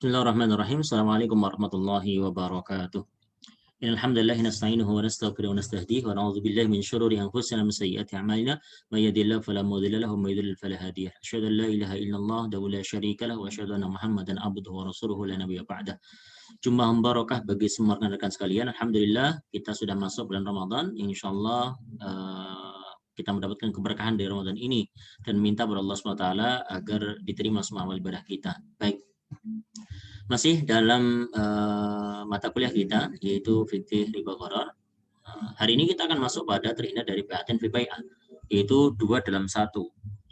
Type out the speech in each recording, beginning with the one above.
Bismillahirrahmanirrahim. Assalamualaikum warahmatullahi wabarakatuh. Innalhamdulillah nasta'inuhu wa nastaghfiruhu wa nastahdihi wa na'udzu billahi min syururi anfusina wa min sayyiati a'malina. May yahdihillahu fala mudilla lahu wa may yudlil fala hadiya lahu. Asyhadu an la ilaha illallah wa la syarika lahu wa asyhadu anna Muhammadan abduhu wa rasuluhu la nabiyya ba'dah. Jummah barakah bagi semua rekan-rekan sekalian. Alhamdulillah kita sudah masuk bulan Ramadan. Insyaallah kita mendapatkan keberkahan dari Ramadan ini dan minta kepada Allah SWT agar diterima semua amal ibadah kita. Baik. Masih dalam mata kuliah kita yaitu fikih riba gharar. Hari ini kita akan masuk pada terhindar dari bai'atain fi bai'ah, yaitu 2 dalam 1.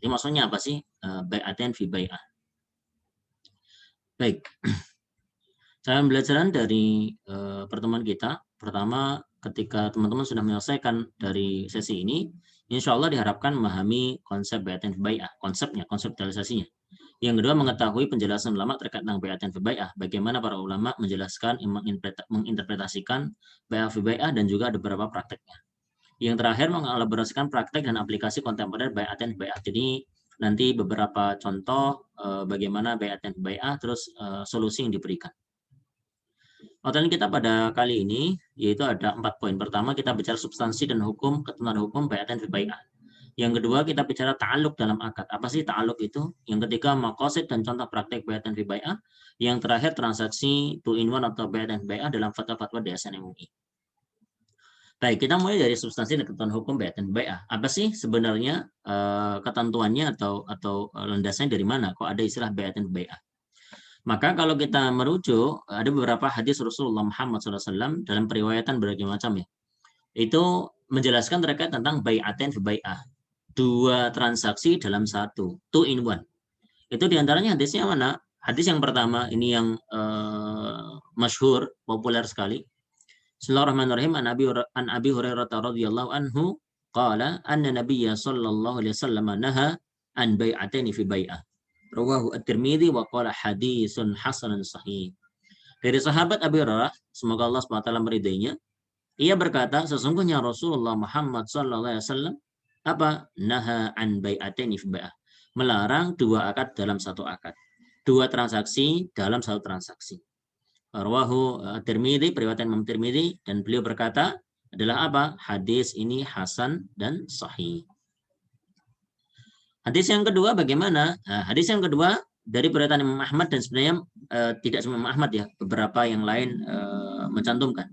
Ini maksudnya apa sih bai'atain fi bai'ah? Baik. Saya pembelajaran dari pertemuan kita. Pertama, ketika teman-teman sudah menyelesaikan dari sesi ini, insya Allah diharapkan memahami konsep bai'atain fi bai'ah, konsepnya, konseptualisasinya. Yang kedua, mengetahui penjelasan ulama terkait dengan bai'atain fi bai'ah. Bagaimana para ulama menjelaskan, menginterpretasikan bai'ah fi bai'ah dan juga ada beberapa prakteknya. Yang terakhir, mengelaborasikan praktek dan aplikasi kontemporer bai'atain fi bai'ah. Jadi nanti beberapa contoh bagaimana bai'atain fi bai'ah, terus solusi yang diberikan. Materi kita pada kali ini yaitu ada 4 poin. Pertama, kita bicara substansi dan hukum, ketentuan hukum bai'atain fi bai'ah. Yang kedua, kita bicara ta'aluk dalam akad. Apa sih ta'aluk itu? Yang ketiga, maqasid dan contoh praktek bai'atain fi bai'ah. Yang terakhir, transaksi 2-in-1 atau bai'atain fi bai'ah dalam fatwa-fatwa DSN MUI. Baik, kita mulai dari substansi dan ketentuan hukum bai'atain fi bai'ah. Apa sih sebenarnya ketentuannya atau landasannya dari mana? Kok ada istilah bai'atain fi bai'ah? Maka kalau kita merujuk, ada beberapa hadis Rasulullah Muhammad SAW dalam periwayatan berbagai macam ya. Itu menjelaskan terkait tentang bai'atain fi bai'ah. 2 transaksi dalam 1, 2-in-1. Itu diantaranya hadisnya mana? Hadis yang pertama, ini yang masyhur, populer sekali. Bismillahirrahmanirrahim. An Abi Hurairah radhiyallahu anhu qala anna Nabiyya sallallahu alaihi wasallam naha an bai'ataini fi bai'ah. Rawahu At-Tirmidzi wa qala hadisun hasanun sahih. Dari sahabat Abi Hurairah, semoga Allah SWT meridainya, ia berkata, sesungguhnya Rasulullah Muhammad sallallahu alaihi wasallam apa? Naha an bai'ataini fi bai'ah. Melarang 2 akad dalam 1 akad. 2 transaksi dalam 1 transaksi. Rawahu Tirmidzi, periwayatan Imam Tirmidzi, dan beliau berkata adalah apa? Hadis ini hasan dan sahih. Hadis yang kedua bagaimana? Nah, hadis yang kedua dari periwayatan Imam Ahmad, dan sebenarnya tidak cuma Imam Ahmad ya, beberapa yang lain mencantumkan.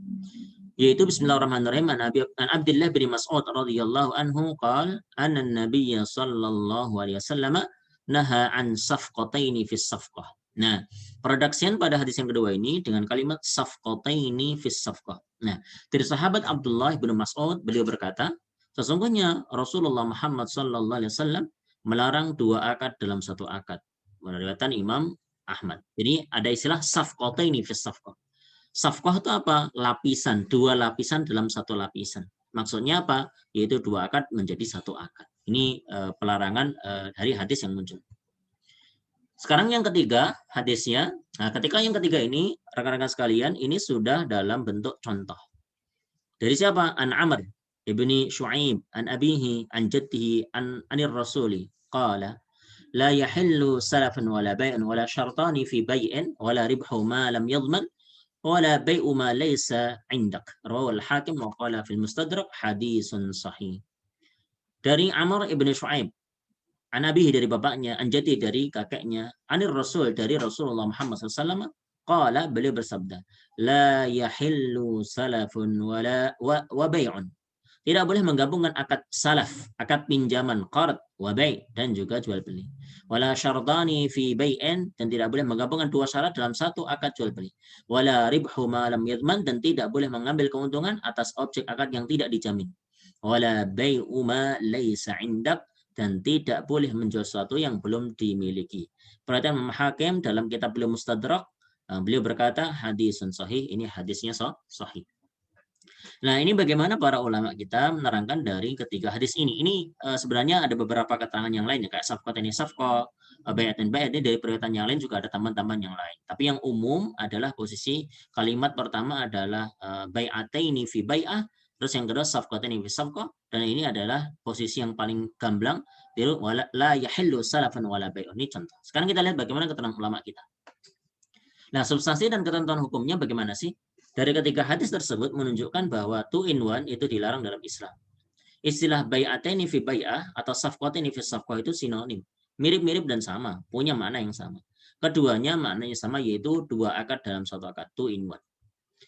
Yaitu bismillahirrahmanirrahim an Abdullah bin Mas'ud radhiyallahu anhu qala anna an-nabiy sallallahu alaihi wasallam naha an safqataini fi safqah. Nah, redaksian pada hadis yang kedua ini dengan kalimat safqataini fi safqah. Nah, dari sahabat Abdullah bin Mas'ud beliau berkata, sesungguhnya Rasulullah Muhammad sallallahu alaihi wasallam melarang 2 akad dalam 1 akad. Meriwayatkan Imam Ahmad. Jadi ada istilah safqataini fi safqah. Safqah itu apa? Lapisan, 2 lapisan dalam 1 lapisan. Maksudnya apa? Yaitu 2 akad menjadi 1 akad. Ini pelarangan dari hadis yang muncul. Sekarang yang ketiga hadisnya. Nah, ketika yang ketiga ini, rekan-rekan sekalian, ini sudah dalam bentuk contoh. Dari siapa? An Amr ibni Shu'aib, an abihi, an jaddihi, anir rasuli. Qala, la yahillu salafun wala bay'un wala syartani fi bay'in wala ribhu ma lam yadman wala bai'u ma laysa 'indak. Rawahu al-Hakim wa qala fil Mustadrak hadisun sahih. Dari Amr ibn Shu'aib, an abihi dari bapaknya, an jaddi dari kakeknya, anir Rasul dari Rasulullah Muhammad SAW, qala beliau bersabda, la yahillu salafun wala wa bai'un. Tidak boleh menggabungkan akad salaf, akad pinjaman, qard, wa bai' dan juga jual beli. Wala syartani fi bai'in, dan tidak boleh menggabungkan 2 syarat dalam 1 akad jual beli. Wala ribhu ma lam yadman, dan tidak boleh mengambil keuntungan atas objek akad yang tidak dijamin. Wala bai'u ma laysa 'indak, dan tidak boleh menjual sesuatu yang belum dimiliki. Perhatian Imam Hakim dalam kitab beliau Mustadrak, beliau berkata hadisun sahih, ini hadisnya sahih. Nah, ini bagaimana para ulama kita menerangkan dari ketiga hadis ini. Ini sebenarnya ada beberapa keterangan yang lain, ya, kayak safqat ini safqah, bai'atain bai'at, ini dari periwayatan yang lain juga ada tambahan-tambahan yang lain. Tapi yang umum adalah posisi kalimat pertama adalah bai'ataini fi bai'ah, terus yang kedua safqataini fi safqah, dan ini adalah posisi yang paling gamblang, la yahillu salafan wala bai'un. Ini contoh. Sekarang kita lihat bagaimana keterangan ulama kita. Nah, substansi dan ketentuan hukumnya bagaimana sih? Dari ketiga hadis tersebut menunjukkan bahwa 2 in 1 itu dilarang dalam Islam. Istilah bai'ataini fi bai'ah atau safqataini fi safqah itu sinonim. Mirip-mirip dan sama, punya makna yang sama. Keduanya maknanya sama, yaitu 2 akad dalam 1 akad, 2 in 1.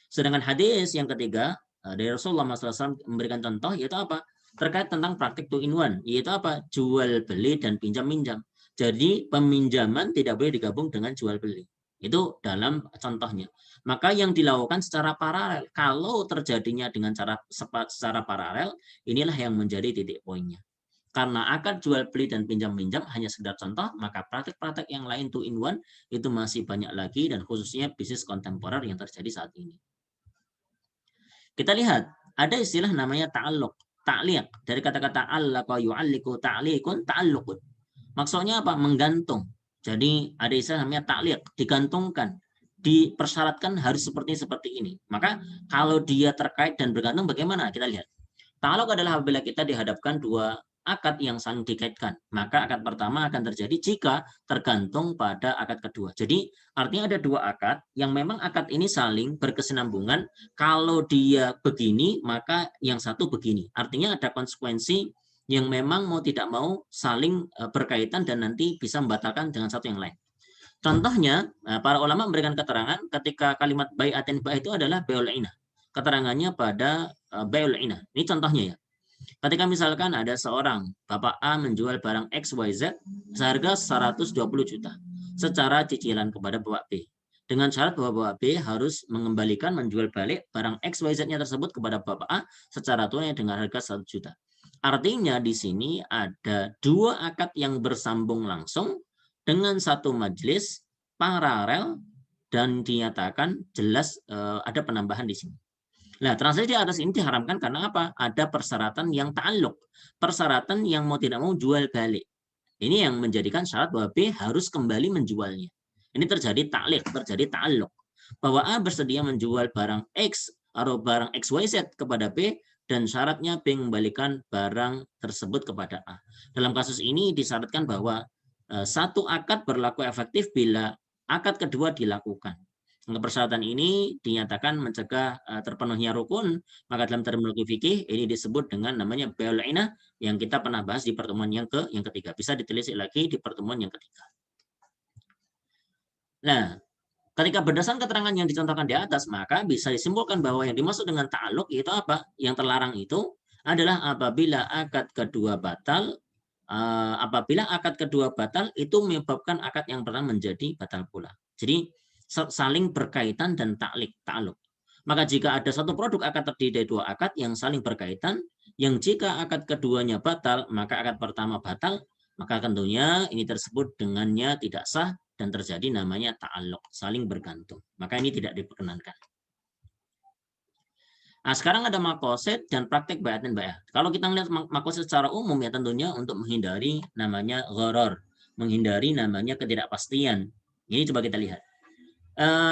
Sedangkan hadis yang ketiga dari Rasulullah SAW memberikan contoh, yaitu apa? Terkait tentang praktik 2 in 1, yaitu apa? Jual beli dan pinjam minjam. Jadi peminjaman tidak boleh digabung dengan jual beli. Itu dalam contohnya. Maka yang dilakukan secara paralel, kalau terjadinya dengan secara paralel, inilah yang menjadi titik poinnya. Karena akad jual beli dan pinjam minjam hanya sekedar contoh, maka praktek-praktek yang lain 2 in 1 itu masih banyak lagi, dan khususnya bisnis kontemporer yang terjadi saat ini. Kita lihat, ada istilah namanya ta'alluq, ta'liq. Dari kata-kata allaqa yu'alliqu ta'liqun, ta'alluqun. Maksudnya apa? Menggantung. Jadi ada istilah namanya ta'liq, digantungkan, dipersyaratkan harus seperti ini. Maka kalau dia terkait dan bergantung, bagaimana? Kita lihat. Ta'alluq adalah apabila kita dihadapkan 2 akad yang saling dikaitkan. Maka akad pertama akan terjadi jika tergantung pada akad kedua. Jadi artinya ada 2 akad yang memang akad ini saling berkesinambungan. Kalau dia begini, maka yang satu begini. Artinya ada konsekuensi yang memang mau tidak mau saling berkaitan dan nanti bisa membatalkan dengan satu yang lain. Contohnya, para ulama memberikan keterangan ketika kalimat bai'atin bai'ah itu adalah bai'ul inah. Keterangannya pada bai'ul inah. Ini contohnya ya. Ketika misalkan ada seorang Bapak A menjual barang XYZ seharga 120 juta secara cicilan kepada Bapak B. Dengan syarat bahwa Bapak B harus mengembalikan, menjual balik barang XYZ-nya tersebut kepada Bapak A secara tunai dengan harga 1 juta. Artinya di sini ada 2 akad yang bersambung langsung dengan satu majelis paralel dan dinyatakan jelas ada penambahan di sini. Nah, transaksi di atas ini diharamkan karena apa? Ada persyaratan yang ta'alluq. Persyaratan yang mau tidak mau jual balik. Ini yang menjadikan syarat bahwa B harus kembali menjualnya. Ini terjadi ta'liq, terjadi ta'alluq. Bahwa A bersedia menjual barang X atau barang XYZ kepada B, dan syaratnya B mengembalikan barang tersebut kepada A. Dalam kasus ini disyaratkan bahwa satu akad berlaku efektif bila akad kedua dilakukan. Persyaratan ini dinyatakan mencegah terpenuhnya rukun, maka dalam terminologi fikih ini disebut dengan namanya bai'ul inah yang kita pernah bahas di pertemuan yang ketiga. Bisa ditelisik lagi di pertemuan yang ketiga. Nah, ketika berdasarkan keterangan yang dicontohkan di atas, maka bisa disimpulkan bahwa yang dimaksud dengan ta'alluq itu apa? Yang terlarang itu adalah apabila akad kedua batal, itu menyebabkan akad yang pertama menjadi batal pula. Jadi saling berkaitan dan ta'alluq. Maka jika ada satu produk akad terdiri dari 2 akad yang saling berkaitan, yang jika akad keduanya batal, maka akad pertama batal, maka tentunya ini tersebut dengannya tidak sah dan terjadi namanya ta'alluq, saling bergantung. Maka ini tidak diperkenankan. Nah, sekarang ada maqasid dan praktek bai'atin bai'ah. Kalau kita melihat maqasid secara umum ya tentunya untuk menghindari namanya gharar, menghindari namanya ketidakpastian. Ini coba kita lihat.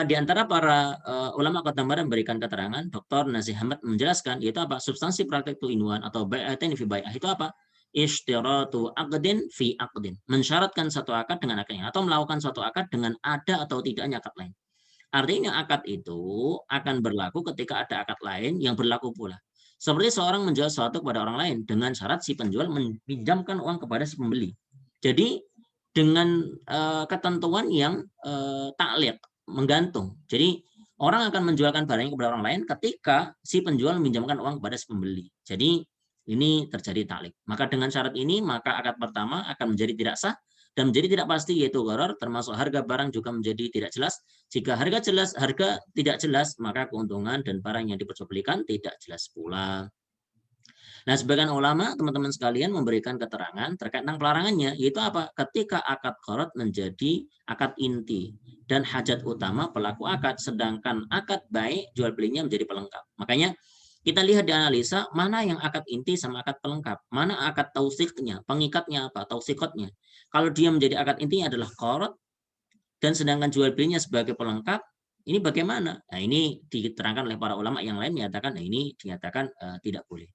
Di antara para ulama kontemporer memberikan keterangan, Dr. Nazih Ahmad menjelaskan, yaitu apa? Substansi praktek 2 in 1 atau bai'atain fi bai'ah itu apa? Ishtiratu aqdin fi aqdin. Mensyaratkan satu akad dengan akad lain, atau melakukan suatu akad dengan ada atau tidaknya akad lain. Artinya akad itu akan berlaku ketika ada akad lain yang berlaku pula. Seperti seorang menjual sesuatu kepada orang lain dengan syarat si penjual meminjamkan uang kepada si pembeli. Jadi dengan ketentuan yang ta'liq, menggantung. Jadi orang akan menjualkan barangnya kepada orang lain ketika si penjual meminjamkan uang kepada si pembeli. Jadi ini terjadi ta'liq. Maka dengan syarat ini maka akad pertama akan menjadi tidak sah dan menjadi tidak pasti, yaitu gharar, termasuk harga barang juga menjadi tidak jelas. Jika harga tidak jelas, maka keuntungan dan barang yang diperjualbelikan tidak jelas pula. Nah, sebagian ulama, teman-teman sekalian, memberikan keterangan terkait tentang pelarangannya, yaitu apa? Ketika akad qarad menjadi akad inti dan hajat utama pelaku akad, sedangkan akad baik jual belinya menjadi pelengkap. Makanya kita lihat di analisa mana yang akad inti sama akad pelengkap, mana akad tausiknya, pengikatnya apa, tausikotnya. Kalau dia menjadi akad intinya adalah qarad dan sedangkan jual belinya sebagai pelengkap, ini bagaimana? Nah, ini diterangkan oleh para ulama yang lain menyatakan ini dinyatakan tidak boleh.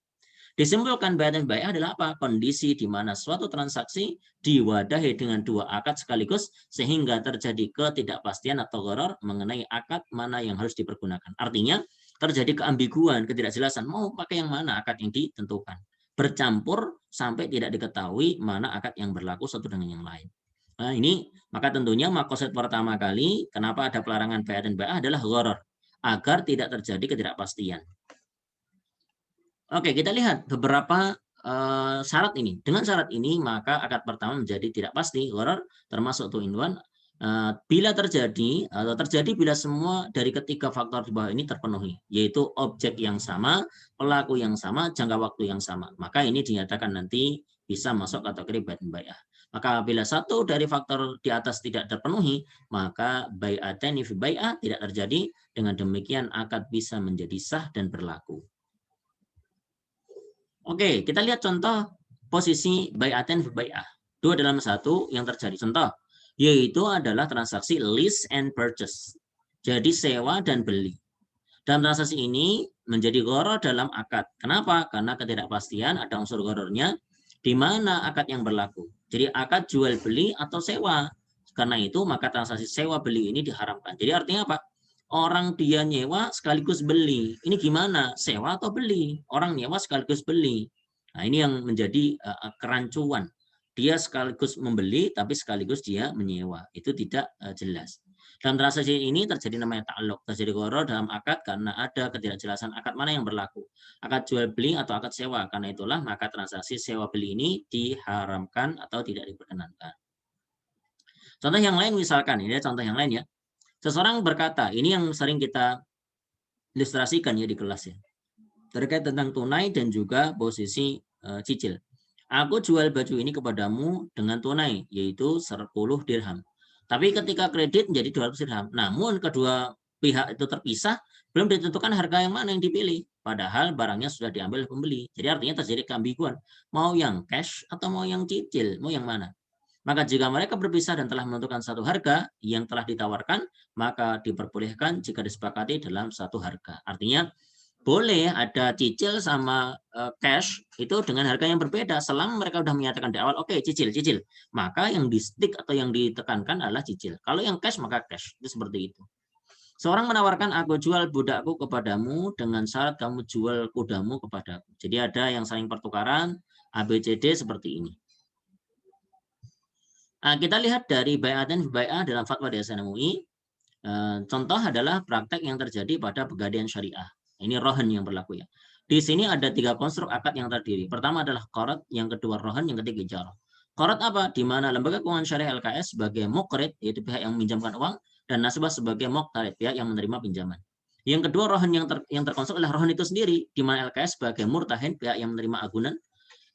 Disimpulkan bai'ah dan bai'ah adalah apa? Kondisi di mana suatu transaksi diwadahi dengan dua akad sekaligus sehingga terjadi ketidakpastian atau gharar mengenai akad mana yang harus dipergunakan. Artinya terjadi keambiguan, ketidakjelasan mau pakai yang mana akad yang ditentukan. Bercampur sampai tidak diketahui mana akad yang berlaku satu dengan yang lain. Nah, ini maka tentunya makosid pertama kali kenapa ada pelarangan bai'ah dan bai'ah adalah gharar, agar tidak terjadi ketidakpastian. Oke, kita lihat beberapa syarat ini. Dengan syarat ini maka akad pertama menjadi tidak pasti, gharar termasuk 2-in-1 bila terjadi atau terjadi bila semua dari ketiga faktor di bawah ini terpenuhi, yaitu objek yang sama, pelaku yang sama, jangka waktu yang sama. Maka ini dinyatakan nanti bisa masuk kategori bai'ah dan bai'ah. Maka bila satu dari faktor di atas tidak terpenuhi, maka bai'ataini fi bai'ah tidak terjadi. Dengan demikian akad bisa menjadi sah dan berlaku. Oke, kita lihat contoh posisi bai'atain fi bai'ah. 2 dalam 1 yang terjadi. Contoh, yaitu adalah transaksi lease and purchase. Jadi sewa dan beli. Dalam transaksi ini menjadi gharar dalam akad. Kenapa? Karena ketidakpastian ada unsur ghararnya di mana akad yang berlaku. Jadi akad jual beli atau sewa. Karena itu maka transaksi sewa beli ini diharamkan. Jadi artinya apa? Orang dia nyewa sekaligus beli. Ini gimana? Sewa atau beli? Orang nyewa sekaligus beli. Nah, ini yang menjadi kerancuan. Dia sekaligus membeli tapi sekaligus dia menyewa. Itu tidak jelas. Dalam transaksi ini terjadi namanya ta'alluq, terjadi gharar dalam akad karena ada ketidakjelasan akad mana yang berlaku. Akad jual beli atau akad sewa. Karena itulah maka transaksi sewa beli ini diharamkan atau tidak diperkenankan. Contoh yang lain misalkan, ini contoh yang lain ya. Seseorang berkata, ini yang sering kita ilustrasikan ya di kelas ya. Terkait tentang tunai dan juga posisi cicil. Aku jual baju ini kepadamu dengan tunai, yaitu 10 dirham. Tapi ketika kredit menjadi 200 dirham. Namun kedua pihak itu terpisah, belum ditentukan harga yang mana yang dipilih. Padahal barangnya sudah diambil pembeli. Jadi artinya terjadi keambiguan. Mau yang cash atau mau yang cicil, mau yang mana? Maka jika mereka berpisah dan telah menentukan satu harga yang telah ditawarkan, maka diperbolehkan jika disepakati dalam satu harga. Artinya boleh ada cicil sama cash itu dengan harga yang berbeda selama mereka sudah menyatakan di awal, oke, cicil. Maka yang di stick atau yang ditekankan adalah cicil. Kalau yang cash maka cash. Itu seperti itu. Seorang menawarkan, aku jual budakku kepadamu dengan syarat kamu jual kudamu kepadaku. Jadi ada yang saling pertukaran ABCD seperti ini. Nah, kita lihat dari bai'atain fi bai'ah dalam fatwa di SNMUI. Contoh adalah praktek yang terjadi pada pegadaian syariah. Ini rohan yang berlaku ya. Di sini ada 3 konstruk akad yang terdiri. Pertama adalah qarat, yang kedua rohan, yang ketiga ijarah. Qarat apa? Di mana lembaga keuangan syariah LKS sebagai muqrid, yaitu pihak yang meminjamkan uang, dan nasabah sebagai muqtarid, pihak yang menerima pinjaman. Yang kedua rohan yang terkonstruk adalah rohan itu sendiri, di mana LKS sebagai murtahin, pihak yang menerima agunan,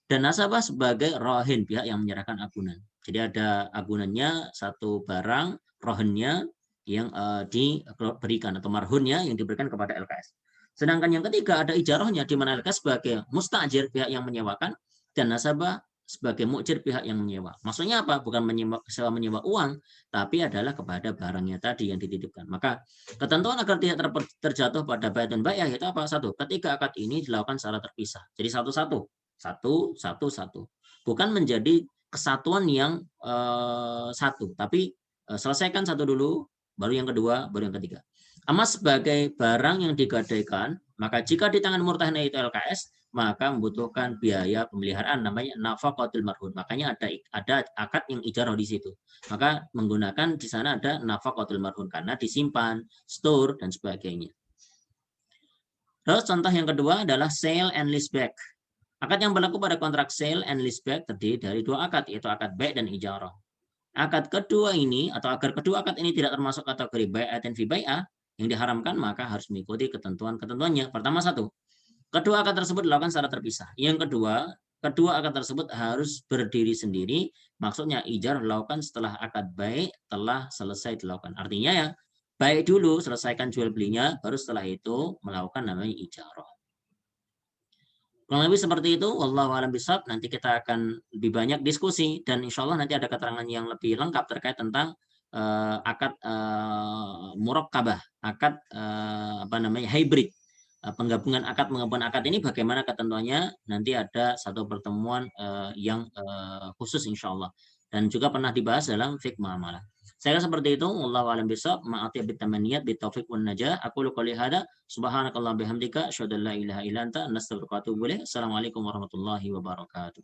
dan nasabah sebagai rohin, pihak yang menyerahkan agunan. Jadi ada agunannya satu barang, rohannya yang diberikan atau marhunnya yang diberikan kepada LKS. Sedangkan yang ketiga ada ijarahnya di mana LKS sebagai mustajir, pihak yang menyewakan, dan nasabah sebagai mu'jir, pihak yang menyewa. Maksudnya apa? Bukan sewa menyewa uang, tapi adalah kepada barangnya tadi yang dititipkan. Maka ketentuan agar tidak terjatuh pada bai'ah dan bai'ah itu apa? Satu, ketika akad ini dilakukan secara terpisah. Jadi satu. Bukan menjadi kesatuan yang satu, tapi selesaikan satu dulu, baru yang kedua, baru yang ketiga. Emas sebagai barang yang digadaikan, maka jika di tangan murtahin yaitu LKS, maka membutuhkan biaya pemeliharaan namanya nafaqatul marhun. Makanya ada akad yang ijarah di situ. Maka menggunakan di sana ada nafaqatul marhun karena disimpan, store dan sebagainya. Terus contoh yang kedua adalah sale and leaseback. Akad yang berlaku pada kontrak sale and leaseback terdiri dari 2 akad, yaitu akad bai' dan ijarah. Akad kedua ini atau agar kedua akad ini tidak termasuk kategori bai'atain fi bai'ah yang diharamkan, maka harus mengikuti ketentuan-ketentuannya. Pertama, satu, kedua akad tersebut dilakukan secara terpisah. Yang kedua, kedua akad tersebut harus berdiri sendiri. Maksudnya ijarah dilakukan setelah akad bai' telah selesai dilakukan. Artinya ya, bai' dulu selesaikan jual belinya, baru setelah itu melakukan namanya ijarah. Kurang lebih seperti itu. Wallahu a'lam bishawab. Nanti kita akan lebih banyak diskusi dan insya Allah nanti ada keterangan yang lebih lengkap terkait tentang akad murakkabah, akad hybrid. penggabungan akad ini bagaimana ketentuannya, nanti ada satu pertemuan yang khusus insya Allah, dan juga pernah dibahas dalam fiqh muamalah. Saya kira seperti itu. Wallahu a'lam bishawab. Ma'ati bitamaniyat bitaufiq wan najah. Aku qouli hada, subhanakallah bihamdika, asyhadu an la ilaha illa anta, nastaghfiruka wa atubu ilaik. Assalamualaikum warahmatullahi wabarakatuh.